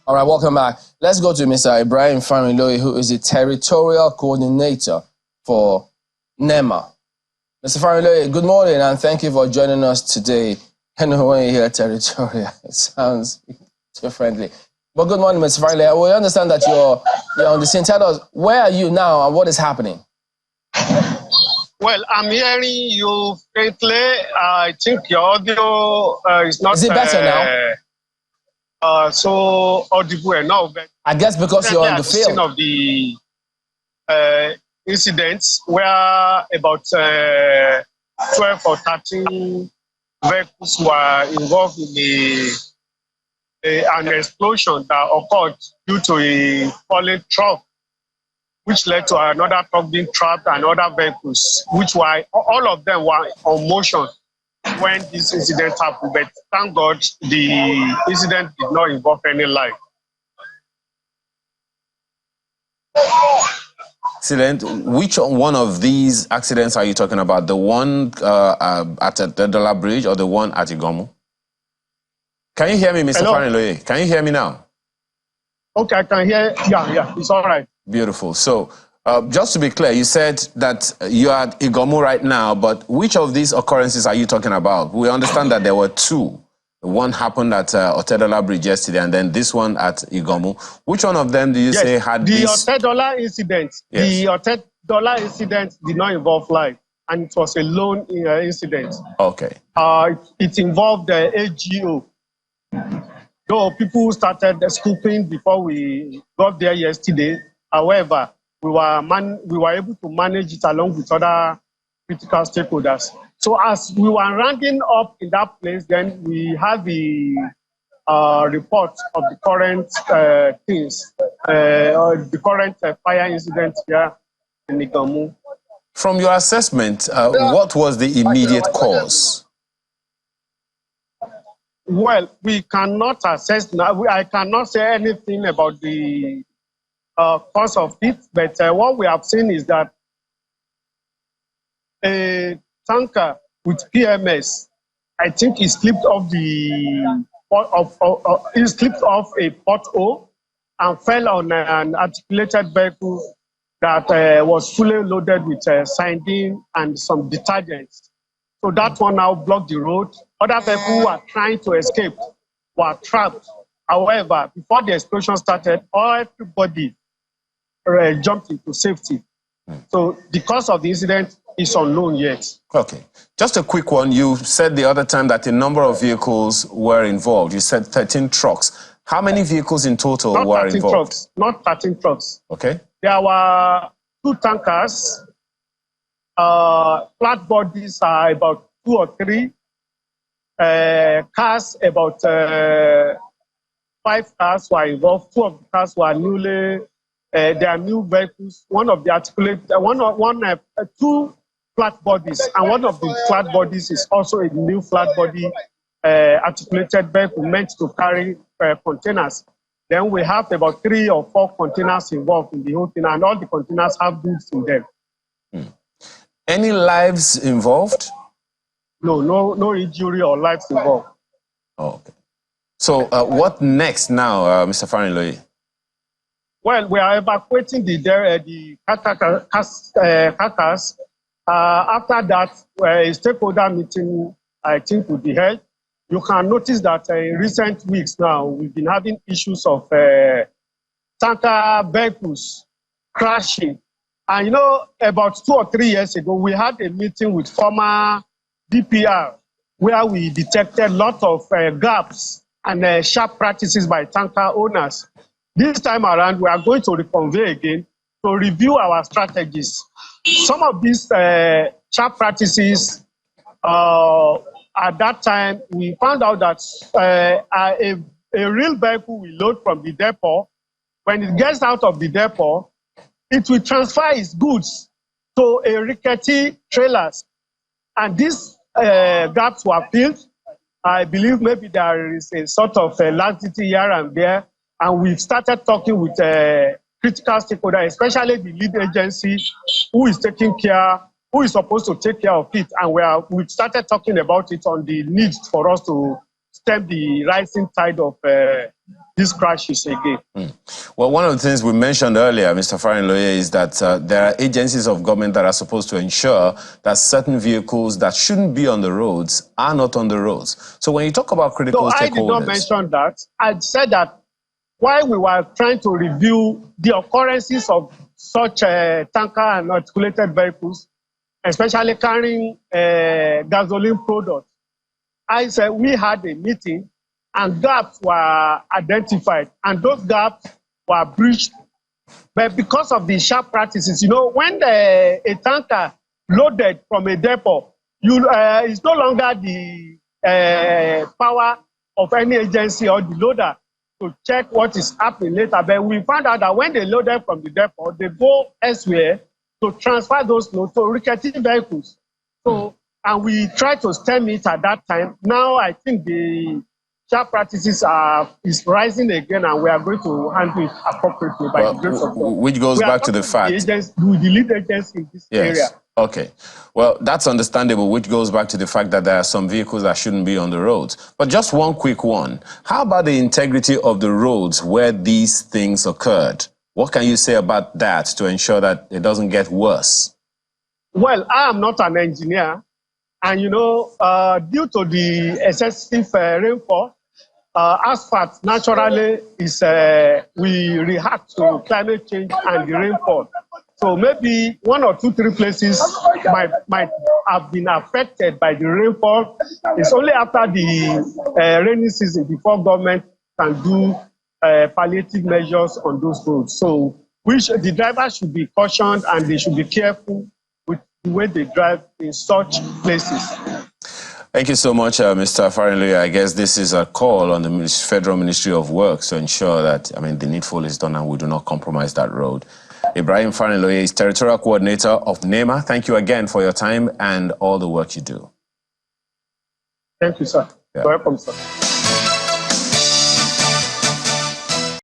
All right, welcome back. Let's go to Mr. Ibrahim Familoye, who is the territorial coordinator for NEMA. Mr. Familoye, good morning, and thank you for joining us today. I know when you hear territorial, it sounds differently. But good morning, Mr. Familoye. We understand that you're on the scene. Tell us, where are you now and what is happening? Well, I'm hearing you faintly. I think your audio is not... Is it better now? So audible enough. I guess because you're on the field. Scene of the incidents where about 12 or 13 vehicles were involved in an explosion that occurred due to a falling truck, which led to another truck being trapped and other vehicles, which were, all of them were on motion when this incident happened. But thank God the incident did not involve any life. Excellent. Which one of these accidents are you talking about? The one at the Dollar Bridge or the one at Iganmu? Can you hear me, Mr. Familoye? Can you hear me now? Okay, I can hear. Yeah, it's all right. Beautiful. So, just to be clear, you said that you are at Iganmu right now, but which of these occurrences are you talking about? We understand that there were two. One happened at Otedola Bridge yesterday, and then this one at Iganmu. Which one of them do you say had this? The Otedola incident. Yes. The Otedola incident did not involve life, and it was a lone incident. Okay. It involved the AGO. Though people started scooping before we got there yesterday, however, we were able to manage it along with other critical stakeholders. So as we were rounding up in that place, then we had the report of the current things, the current fire incident here in Iganmu. From your assessment, what was the immediate cause? Well, we cannot assess now. I cannot say anything about the cause of it, but what we have seen is that a tanker with PMS, I think it slipped off a pothole and fell on an articulated vehicle that was fully loaded with sardine and some detergents. So that one now blocked the road. Other people who were trying to escape were trapped. However, before the explosion started, everybody jumped into safety. So the cause of the incident is unknown yet. Okay. Just a quick one. You said the other time that a number of vehicles were involved. You said 13 trucks. How many vehicles in total were involved? Trucks, not 13 trucks. Okay. There were 2 tankers. Flat bodies are about 2 or 3. Cars, about 5 cars were involved. 2 of the cars were they are new vehicles. One of the 2 flat bodies, and one of the flat bodies is also a new flat body articulated vehicle meant to carry containers. Then we have about 3 or 4 containers involved in the whole thing, and all the containers have goods in them. Any lives involved? No injury or lives involved. Oh, okay. So what next now, Mr. Familoye? Well, we are evacuating the carcass. After that, a stakeholder meeting, I think, will be held. You can notice that in recent weeks now, we've been having issues of tanker vehicles crashing. And you know, about 2 or 3 years ago, we had a meeting with former DPR where we detected a lot of gaps and sharp practices by tanker owners. This time around, we are going to reconvene again to review our strategies. Some of these sharp practices, at that time, we found out that a real vehicle will load from the depot. When it gets out of the depot, it will transfer its goods to a rickety trailers. And these gaps were filled. I believe maybe there is a sort of laxity here and there. And we've started talking with critical stakeholders, especially the lead agency who is supposed to take care of it. And we've started talking about it on the need for us to stem the rising tide of these crashes again. Well, one of the things we mentioned earlier, Mr. Farinloye, is that there are agencies of government that are supposed to ensure that certain vehicles that shouldn't be on the roads are not on the roads. So when you talk about critical stakeholders... I did not mention that. I said that while we were trying to review the occurrences of such tanker and articulated vehicles, especially carrying gasoline products, I said we had a meeting and gaps were identified, and those gaps were breached. But because of the sharp practices, you know, when a tanker loaded from a depot, it's no longer the power of any agency or the loader to check what is happening later. But we found out that when they loaded from the depot, they go elsewhere to transfer those loads to rickety vehicles. So, and we tried to stem it at that time. Now I think the sharp practices is rising again, and we are going to handle it appropriately by the grace of God. Which goes back to the fact... the lead agency in this area. Okay. Well, that's understandable, which goes back to the fact that there are some vehicles that shouldn't be on the roads. But just one quick one. How about the integrity of the roads where these things occurred? What can you say about that to ensure that it doesn't get worse? Well, I am not an engineer. And, you know, due to the excessive rainfall, asphalt naturally is, we react to climate change and the rainfall. So maybe 1 or 2, 3 places might have been affected by the rainfall. It's only after the rainy season before government can do palliative measures on those roads. So the drivers should be cautioned and they should be careful with the way they drive in such places. Thank you so much, Mr. Farinloye. I guess this is a call on the Federal Ministry of Works to ensure that, the needful is done and we do not compromise that road. Ibrahim Farinloye is Territorial Coordinator of NEMA. Thank you again for your time and all the work you do. Thank you, sir. You're welcome, sir.